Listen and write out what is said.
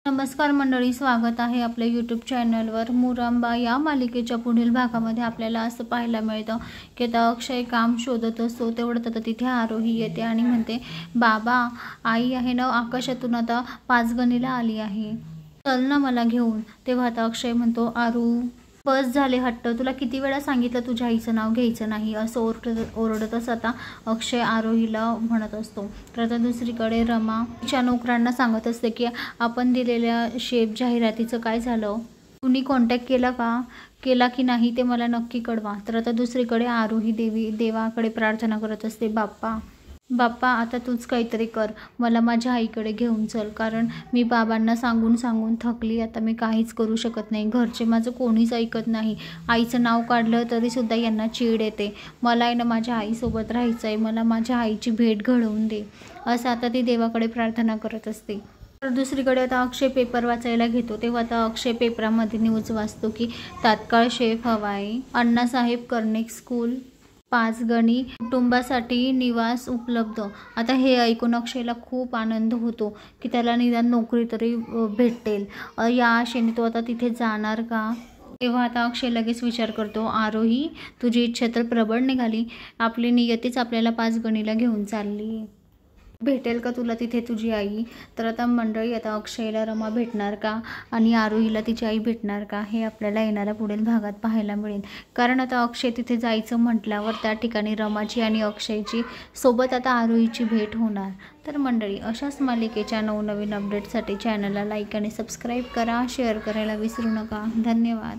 नमस्कार मंडळी, स्वागत आहे आपल्या यूट्यूब चॅनलवर। मुरांबा या मालिकेच्या पुढील भागामध्ये आपल्याला असं पाहायला मिळतं की आता अक्षय काम शोधत असतो। तेवढं आता तिथे आरोही येते आणि म्हणते, बाबा आई आहे ना आकाशातून आता पाचगणीला आली आहे, चल ना मला घेऊन। तेव्हा आता अक्षय म्हणतो, आरू बस झाले हट्ट, तुला किती वेळा सांगितलं तुझ्या आईचं नाव घ्यायचं नाही, असं ओरडतच आता अक्षय आरोहीला म्हणत असतो। तर आता दुसरीकडे रमा तिच्या नोकरांना सांगत असते की आपण दिलेल्या शेफ जाहिरातीचं काय झालं, तुम्ही कॉन्टॅक्ट केला की नाही ते मला नक्की कळवा। तर आता दुसरीकडे आरोही देवाकडे प्रार्थना करत असते, बाप्पा आता तूच काहीतरी कर, मला माझ्या आईकडे घेऊन चल, कारण मी बाबांना सांगून थकली, आता मी काहीच करू शकत नाही, घरचे माझं कोणीच ऐकत नाही, आईचं नाव काढलं तरीसुद्धा यांना चीड येते, मला आहे ना माझ्या आईसोबत राहायचं आहे, मला माझ्या आईची भेट घडवून दे, असं आता ती देवाकडे प्रार्थना करत असते। तर दुसरीकडे आता अक्षय पेपर वाचायला घेतो। तेव्हा आता अक्षय पेपरामध्ये न्यूज वाचतो की तात्काळ शेफ हवा आहे, अण्णासाहेब कर्णिक स्कूल, पाचगणी कुटुंबासाठी निवास उपलब्ध। आता हे ऐकून अक्षयला खूप आनंद होतो की त्याला निदान नोकरी तरी भेटेल, या आशेने तो आता तिथे जाणार का। तेव्हा आता अक्षय लगेच विचार करतो, आरोही तुझी इच्छा तर प्रबळ निघाली, आपली नियतीच आपल्याला पाचगणीला घेऊन चालली, भेटेल का तुला तिथे तुझी आई। तर आता मंडळी, आता अक्षयला रमा भेटणार का आणि आरोहीला तिची आई भेटणार का, हे आपल्याला येणाऱ्या पुढील भागात पाहायला मिळेल। कारण आता अक्षय तिथे जायचं म्हटल्यावर त्या ठिकाणी रमाची आणि अक्षयची सोबत आता आरोहीची भेट होणार। तर मंडळी, अशाच मालिकेच्या नवनवीन अपडेटसाठी चॅनलला लाईक आणि सबस्क्राईब करा, शेअर करायला विसरू नका। धन्यवाद।